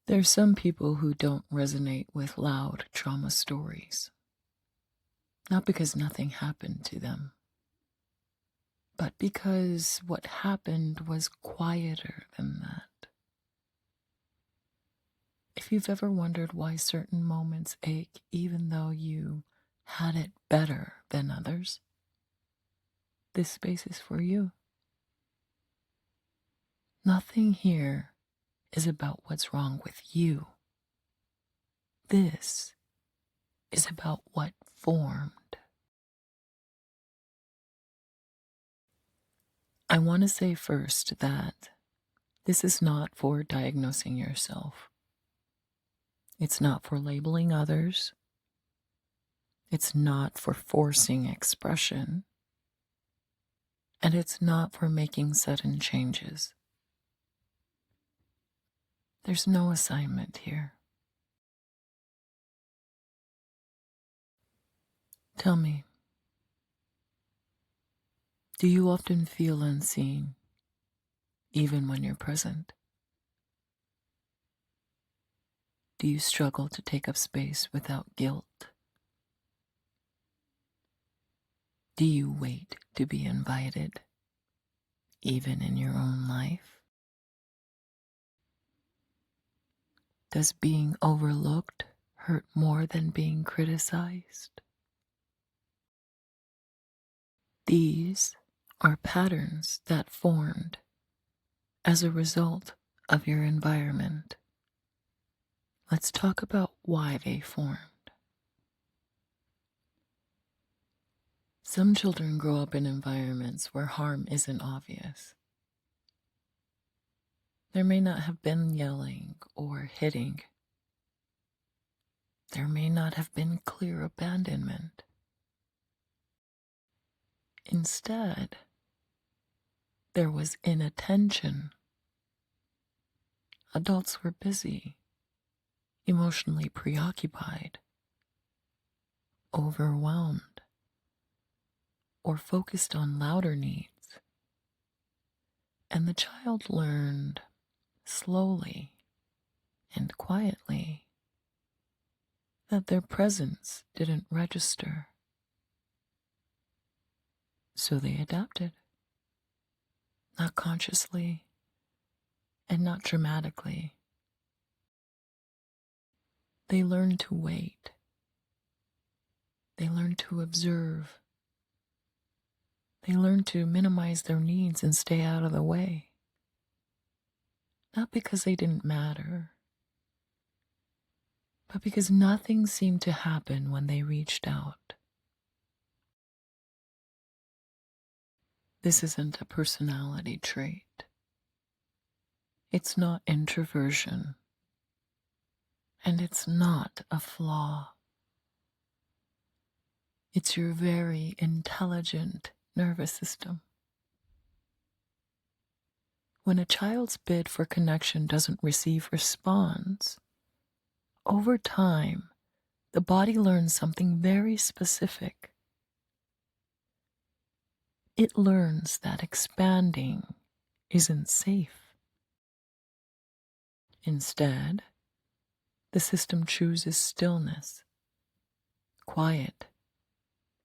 There's some people who don't resonate with loud trauma stories, not because nothing happened to them, but because what happened was quieter than that. If you've ever wondered why certain moments ache even though you had it better than others, this space is for you. Nothing here is about what's wrong with you. This is about what formed. I want to say first that this is not for diagnosing yourself. It's not for labeling others. It's not for forcing expression. And it's not for making sudden changes. There's no assignment here. Tell me, do you often feel unseen, even when you're present? Do you struggle to take up space without guilt? Do you wait to be invited, even in your own life? Does being overlooked hurt more than being criticized? These are patterns that formed as a result of your environment. Let's talk about why they formed. Some children grow up in environments where harm isn't obvious. There may not have been yelling or hitting. There may not have been clear abandonment. Instead, there was inattention. Adults were busy, emotionally preoccupied, overwhelmed, or focused on louder needs. And the child learned slowly and quietly that their presence didn't register. So they adapted, not consciously and not dramatically. They learned to wait. They learned to observe. They learned to minimize their needs and stay out of the way. Not because they didn't matter, but because nothing seemed to happen when they reached out. This isn't a personality trait. It's not introversion. And it's not a flaw. It's your very intelligent nervous system. When a child's bid for connection doesn't receive response, over time, the body learns something very specific. It learns that expanding isn't safe. Instead, the system chooses stillness, quiet,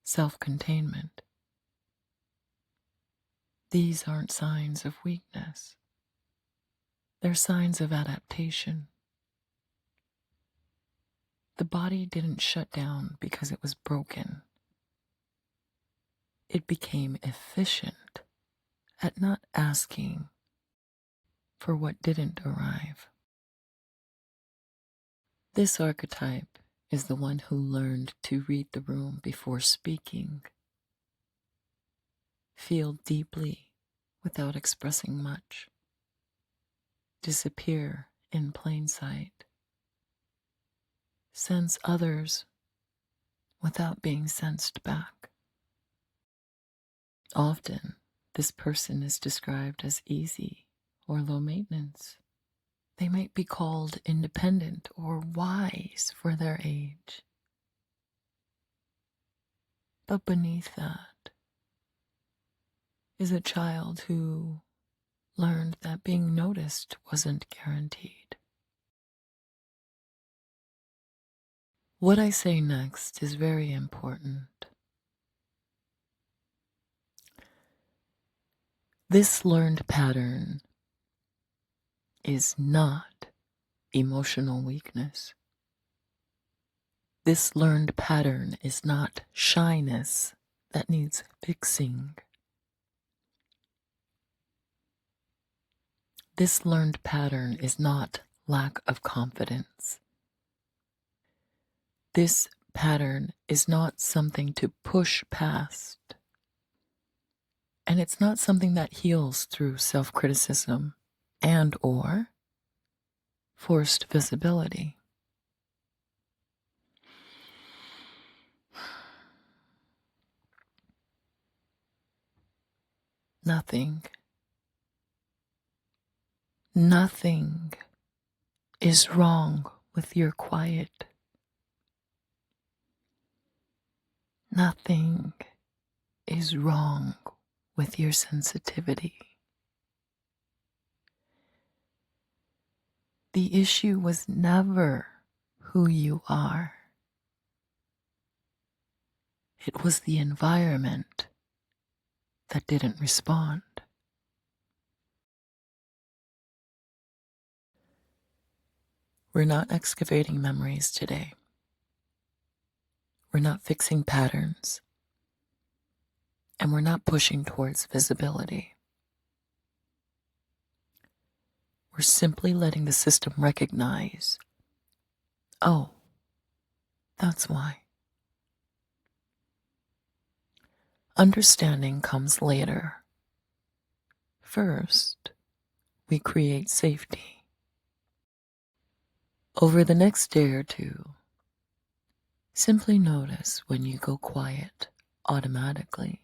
self-containment. These aren't signs of weakness. They're signs of adaptation. The body didn't shut down because it was broken. It became efficient at not asking for what didn't arrive. This archetype is the one who learned to read the room before speaking, feel deeply without expressing much, disappear in plain sight, sense others without being sensed back. Often, this person is described as easy or low maintenance. They might be called independent or wise for their age. But beneath that is a child who learned that being noticed wasn't guaranteed. What I say next is very important. This learned pattern is not emotional weakness. This learned pattern is not shyness that needs fixing. This learned pattern is not lack of confidence. This pattern is not something to push past. And it's not something that heals through self-criticism and or forced visibility. Nothing is wrong with your quiet. Nothing is wrong with your sensitivity. The issue was never who you are. It was the environment that didn't respond. We're not excavating memories today. We're not fixing patterns. And we're not pushing towards visibility. We're simply letting the system recognize, oh, that's why. Understanding comes later. First, we create safety. Over the next day or two, simply notice when you go quiet automatically.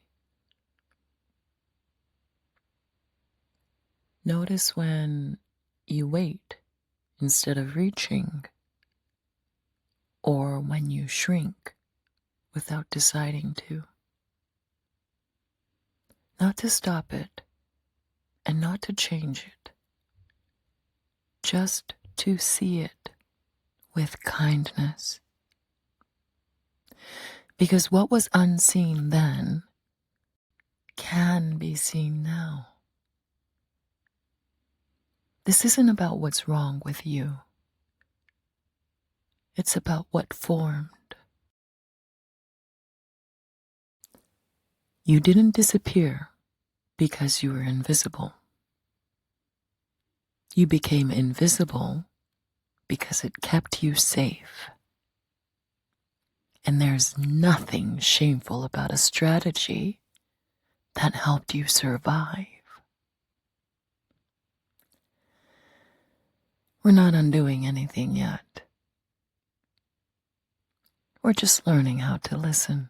Notice when you wait instead of reaching, or when you shrink without deciding to. Not to stop it, and not to change it, just to see it with kindness. Because what was unseen then can be seen now. This isn't about what's wrong with you. It's about what formed. You didn't disappear because you were invisible. You became invisible because it kept you safe. And there's nothing shameful about a strategy that helped you survive. We're not undoing anything yet. We're just learning how to listen.